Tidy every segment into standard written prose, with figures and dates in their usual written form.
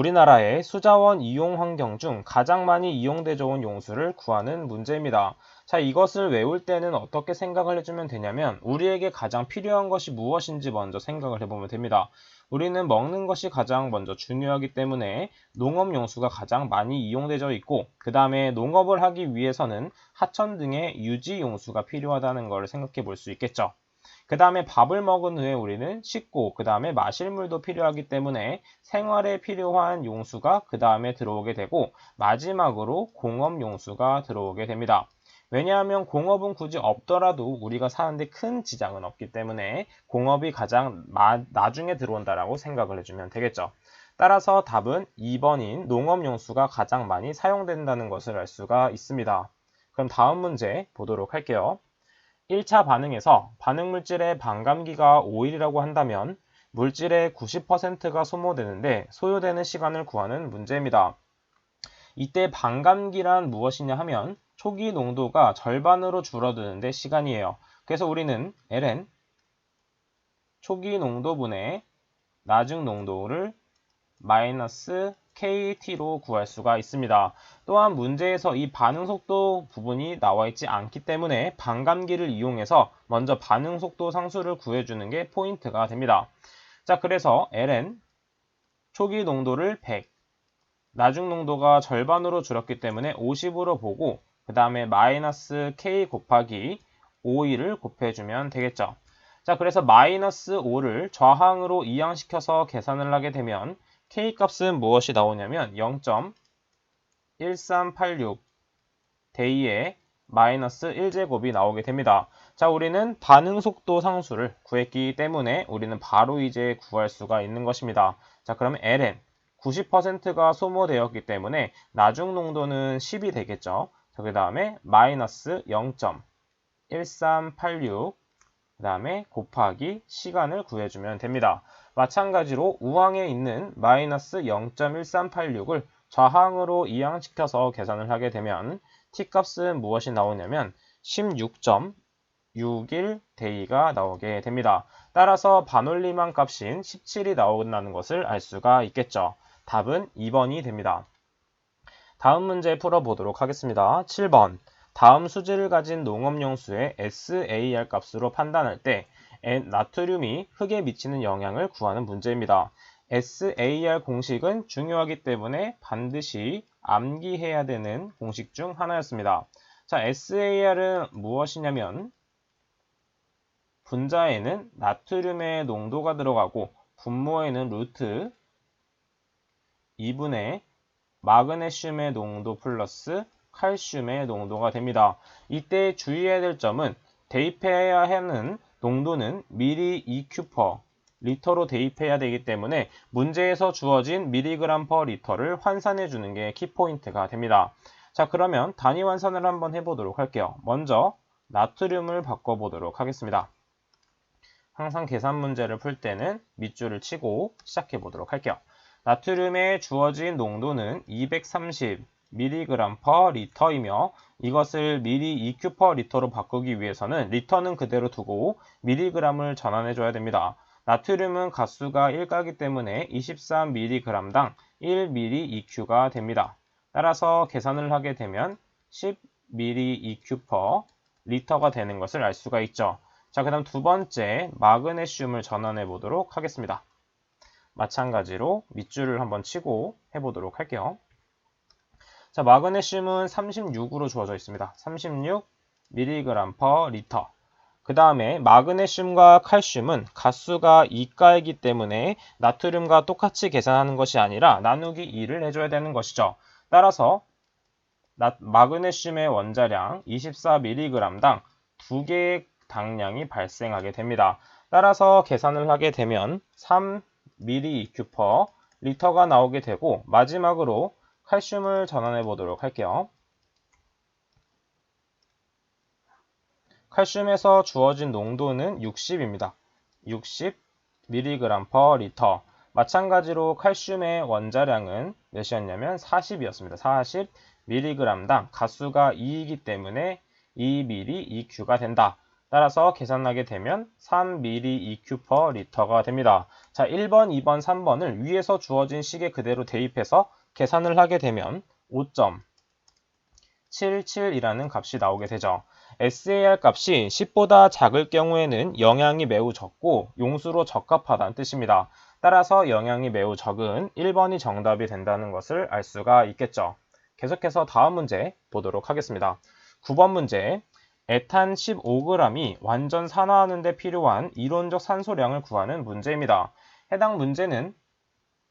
우리나라의 수자원 이용 환경 중 가장 많이 이용되어 온 용수를 구하는 문제입니다. 자, 이것을 외울 때는 어떻게 생각을 해주면 되냐면 우리에게 가장 필요한 것이 무엇인지 먼저 생각을 해보면 됩니다. 우리는 먹는 것이 가장 먼저 중요하기 때문에 농업 용수가 가장 많이 이용되어 있고 그 다음에 농업을 하기 위해서는 하천 등의 유지 용수가 필요하다는 것을 생각해 볼 수 있겠죠. 그 다음에 밥을 먹은 후에 우리는 씻고 그 다음에 마실 물도 필요하기 때문에 생활에 필요한 용수가 그 다음에 들어오게 되고 마지막으로 공업 용수가 들어오게 됩니다. 왜냐하면 공업은 굳이 없더라도 우리가 사는데 큰 지장은 없기 때문에 공업이 가장 나중에 들어온다라고 생각을 해주면 되겠죠. 따라서 답은 2번인 농업 용수가 가장 많이 사용된다는 것을 알 수가 있습니다. 그럼 다음 문제 보도록 할게요. 1차 반응에서 반응물질의 반감기가 5일이라고 한다면 물질의 90%가 소모되는데 소요되는 시간을 구하는 문제입니다. 이때 반감기란 무엇이냐 하면 초기 농도가 절반으로 줄어드는데 시간이에요. 그래서 우리는 ln 초기 농도분의 나중 농도를 마이너스 KT로 구할 수가 있습니다. 또한 문제에서 이 반응 속도 부분이 나와 있지 않기 때문에 반감기를 이용해서 먼저 반응 속도 상수를 구해주는 게 포인트가 됩니다. 자, 그래서 ln 초기 농도를 100, 나중 농도가 절반으로 줄었기 때문에 50으로 보고 그 다음에 마이너스 K 곱하기 5를 곱해주면 되겠죠. 자, 그래서 마이너스 5를 좌항으로 이항시켜서 계산을 하게 되면 K값은 무엇이 나오냐면 0.1386 대2의 마이너스 1제곱이 나오게 됩니다. 자, 우리는 반응 속도 상수를 구했기 때문에 우리는 바로 이제 구할 수가 있는 것입니다. 자, 그러면 ln 90%가 소모되었기 때문에 나중 농도는 10이 되겠죠. 자, 그 다음에 마이너스 0.1386 그 다음에 곱하기 시간을 구해주면 됩니다. 마찬가지로 우항에 있는 마이너스 0.1386을 좌항으로 이항시켜서 계산을 하게 되면 t값은 무엇이 나오냐면 16.61 대2가 나오게 됩니다. 따라서 반올림한 값인 17이 나온다는 것을 알 수가 있겠죠. 답은 2번이 됩니다. 다음 문제 풀어보도록 하겠습니다. 7번. 다음 수질을 가진 농업용수의 SAR 값으로 판단할 때 나트륨이 흙에 미치는 영향을 구하는 문제입니다. SAR 공식은 중요하기 때문에 반드시 암기해야 되는 공식 중 하나였습니다. 자, SAR은 무엇이냐면 분자에는 나트륨의 농도가 들어가고 분모에는 루트 2분의 마그네슘의 농도 플러스 칼슘의 농도가 됩니다. 이때 주의해야 될 점은 대입해야 하는 농도는 ml/EQ/L 리터로 대입해야 되기 때문에 문제에서 주어진 mg/L를 환산해 주는 게 키포인트가 됩니다. 자, 그러면 단위 환산을 한번 해보도록 할게요. 먼저 나트륨을 바꿔보도록 하겠습니다. 항상 계산 문제를 풀 때는 밑줄을 치고 시작해 보도록 할게요. 나트륨의 주어진 농도는 230mg/L이며 이것을 ml/EQ/L로 바꾸기 위해서는 리터는 그대로 두고 mg을 전환해 줘야 됩니다. 나트륨은 가수가 1가기 때문에 23mg당 1ml/EQ가 됩니다. 따라서 계산을 하게 되면 10ml/L가 되는 것을 알 수가 있죠. 자, 그 다음 두 번째 마그네슘을 전환해 보도록 하겠습니다. 마찬가지로 밑줄을 한번 치고 해보도록 할게요. 자, 마그네슘은 36으로 주어져 있습니다. 36mg/L. 그 다음에 마그네슘과 칼슘은 가수가 2가이기 때문에 나트륨과 똑같이 계산하는 것이 아니라 나누기 2를 해줘야 되는 것이죠. 따라서 마그네슘의 원자량 24mg당 2개의 당량이 발생하게 됩니다. 따라서 계산을 하게 되면 3ml/L가 나오게 되고 마지막으로 칼슘을 전환해 보도록 할게요. 칼슘에서 주어진 농도는 60입니다. 60mg/L. 마찬가지로 칼슘의 원자량은 몇이었냐면 40이었습니다. 40mg당 가수가 2이기 때문에 2ml/EQ가 된다. 따라서 계산하게 되면 3ml/L가 됩니다. 자, 1번, 2번, 3번을 위에서 주어진 식에 그대로 대입해서 계산을 하게 되면 5.77이라는 값이 나오게 되죠. SAR 값이 10보다 작을 경우에는 영향이 매우 적고 용수로 적합하다는 뜻입니다. 따라서 영향이 매우 적은 1번이 정답이 된다는 것을 알 수가 있겠죠. 계속해서 다음 문제 보도록 하겠습니다. 9번 문제. 에탄 15g이 완전 산화하는 데 필요한 이론적 산소량을 구하는 문제입니다. 해당 문제는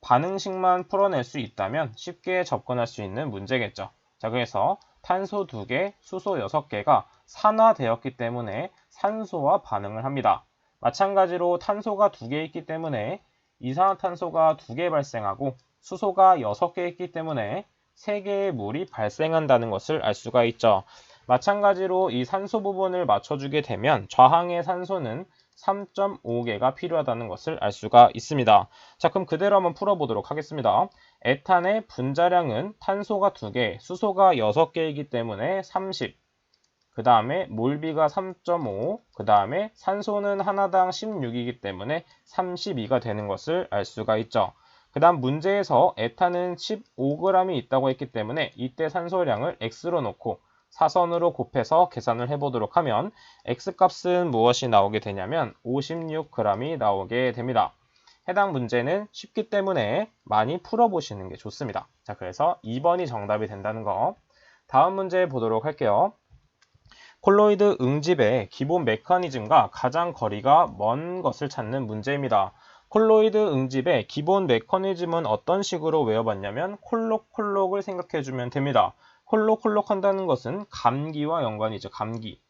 반응식만 풀어낼 수 있다면 쉽게 접근할 수 있는 문제겠죠. 자, 그래서 탄소 2개, 수소 6개가 산화되었기 때문에 산소와 반응을 합니다. 마찬가지로 탄소가 2개 있기 때문에 이산화탄소가 2개 발생하고 수소가 6개 있기 때문에 3개의 물이 발생한다는 것을 알 수가 있죠. 마찬가지로 이 산소 부분을 맞춰주게 되면 좌항의 산소는 3.5개가 필요하다는 것을 알 수가 있습니다. 자, 그럼 그대로 한번 풀어보도록 하겠습니다. 에탄의 분자량은 탄소가 2개, 수소가 6개이기 때문에 30. 그 다음에 몰비가 3.5, 그 다음에 산소는 하나당 16이기 때문에 32가 되는 것을 알 수가 있죠. 그 다음 문제에서 에탄은 15g이 있다고 했기 때문에 이때 산소량을 x로 놓고 사선으로 곱해서 계산을 해보도록 하면 x값은 무엇이 나오게 되냐면 56g이 나오게 됩니다. 해당 문제는 쉽기 때문에 많이 풀어보시는 게 좋습니다. 자, 그래서 2번이 정답이 된다는 거. 다음 문제 보도록 할게요. 콜로이드 응집의 기본 메커니즘과 가장 거리가 먼 것을 찾는 문제입니다. 콜로이드 응집의 기본 메커니즘은 어떤 식으로 외워봤냐면 콜록콜록을 생각해주면 됩니다. 콜록콜록 한다는 것은 감기와 연관이죠. 감기.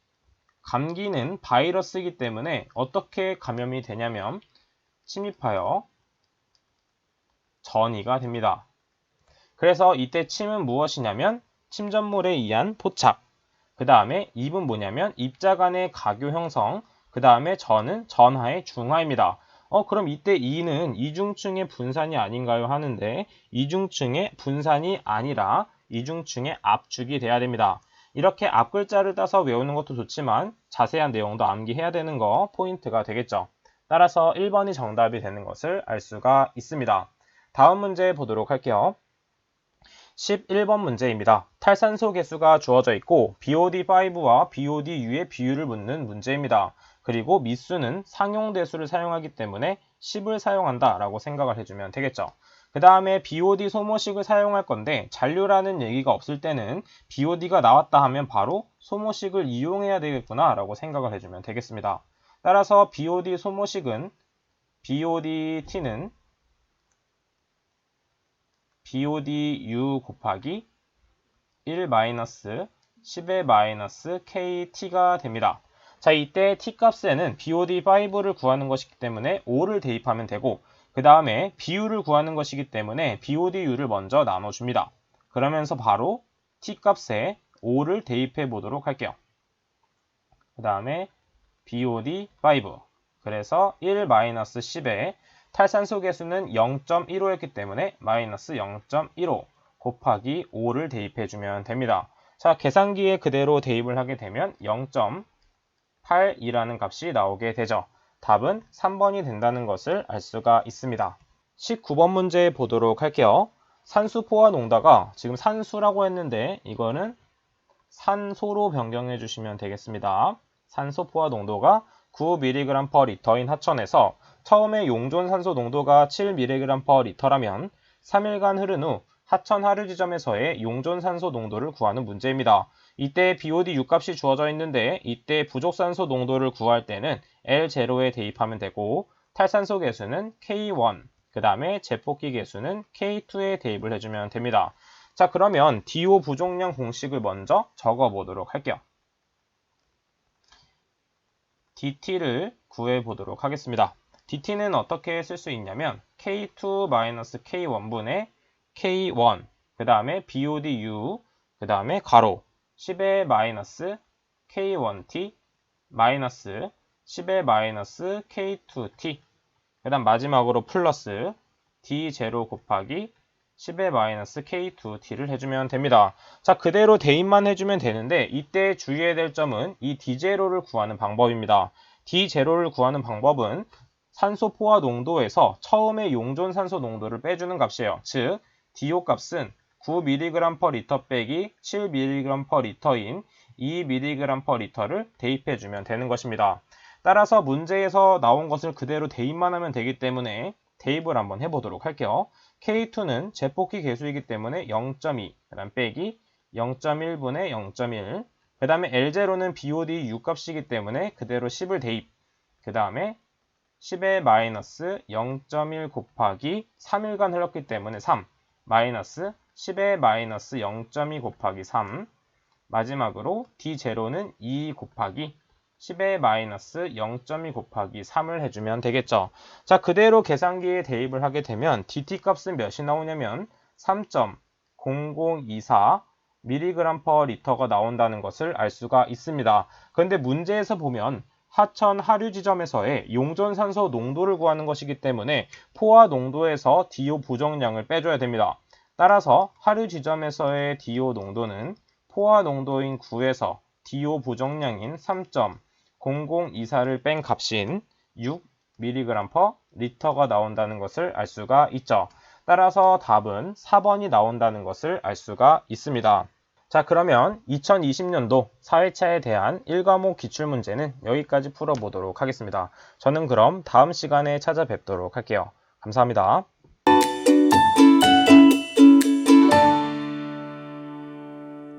감기는 바이러스이기 때문에 어떻게 감염이 되냐면 침입하여 전이가 됩니다. 그래서 이때 침은 무엇이냐면 침전물에 의한 포착. 그 다음에 입은 뭐냐면 입자 간의 가교 형성. 그 다음에 전은 전하의 중하입니다. 그럼 이때 이는 이중층의 분산이 아닌가요? 하는데 이중층의 분산이 아니라 이중층의 압축이 돼야 됩니다. 이렇게 앞글자를 따서 외우는 것도 좋지만 자세한 내용도 암기해야 되는 거 포인트가 되겠죠. 따라서 1번이 정답이 되는 것을 알 수가 있습니다. 다음 문제 보도록 할게요. 11번 문제입니다. 탈산소 개수가 주어져 있고 BOD5와 BODU의 비율을 묻는 문제입니다. 그리고 미수는 상용대수를 사용하기 때문에 10을 사용한다 라고 생각을 해주면 되겠죠. 그 다음에 BOD 소모식을 사용할 건데 잔류라는 얘기가 없을 때는 BOD가 나왔다 하면 바로 소모식을 이용해야 되겠구나 라고 생각을 해주면 되겠습니다. 따라서 BOD 소모식은 BODT는 BODU 곱하기 1-10의-KT가 됩니다. 자, 이때 T값에는 BOD5를 구하는 것이기 때문에 5를 대입하면 되고 그 다음에 비율을 구하는 것이기 때문에 BODU를 먼저 나눠줍니다. 그러면서 바로 T값에 5를 대입해 보도록 할게요. 그 다음에 BOD5 그래서 1-10에 탈산소 개수는 0.15였기 때문에 마이너스 0.15 곱하기 5를 대입해주면 됩니다. 자, 계산기에 그대로 대입을 하게 되면 0.82라는 값이 나오게 되죠. 답은 3번이 된다는 것을 알 수가 있습니다. 19번 문제 보도록 할게요. 산수 포화 농도가 지금 산수라고 했는데 이거는 산소로 변경해 주시면 되겠습니다. 산소 포화 농도가 9mg/L인 하천에서 처음에 용존 산소 농도가 7mg/L라면 3일간 흐른 후 하천 하류 지점에서의 용존 산소 농도를 구하는 문제입니다. 이때 BOD 6값이 주어져 있는데 이때 부족 산소 농도를 구할 때는 L0에 대입하면 되고 탈산소 개수는 K1, 그 다음에 제폭기 개수는 K2에 대입을 해주면 됩니다. 자, 그러면 DO 부족량 공식을 먼저 적어보도록 할게요. DT를 구해보도록 하겠습니다. DT는 어떻게 쓸 수 있냐면 K2-K1분의 K1, 그 다음에 BODU, 그 다음에 가로 10의-K1T 마이너스 10의-K2T 그 다음 마지막으로 플러스 D0 곱하기 10의 마이너스 K2T를 해주면 됩니다. 자, 그대로 대입만 해주면 되는데 이때 주의해야 될 점은 이 D0를 구하는 방법입니다. D0를 구하는 방법은 산소 포화 농도에서 처음에 용존 산소 농도를 빼주는 값이에요. 즉, DO 값은 9mg/L 빼기 7mg/L인 2mg/L를 대입해주면 되는 것입니다. 따라서 문제에서 나온 것을 그대로 대입만 하면 되기 때문에 대입을 한번 해보도록 할게요. K2는 제폭기 계수이기 때문에 0.2, 그 다음 빼기 0.1분의 0.1, 그 다음에 L0는 BOD 6값이기 때문에 그대로 10을 대입, 그 다음에 10의 마이너스 0.1 곱하기 3일간 흘렀기 때문에 3, 마이너스 10의 마이너스 0.2 곱하기 3, 마지막으로 D0는 2 곱하기 10의 마이너스 0.2 곱하기 3을 해주면 되겠죠. 자, 그대로 계산기에 대입을 하게 되면 DT 값은 몇이 나오냐면 3.0024 mg/L가 나온다는 것을 알 수가 있습니다. 그런데 문제에서 보면 하천 하류 지점에서의 용존산소 농도를 구하는 것이기 때문에 포화 농도에서 DO 부정량을 빼줘야 됩니다. 따라서 하류 지점에서의 DO 농도는 포화 농도인 9에서 DO 부정량인 3.0024를 뺀 값인 6mg/L가 나온다는 것을 알 수가 있죠. 따라서 답은 4번이 나온다는 것을 알 수가 있습니다. 자, 그러면 2020년도 사회차에 대한 1과목 기출문제는 여기까지 풀어보도록 하겠습니다. 저는 그럼 다음 시간에 찾아뵙도록 할게요. 감사합니다.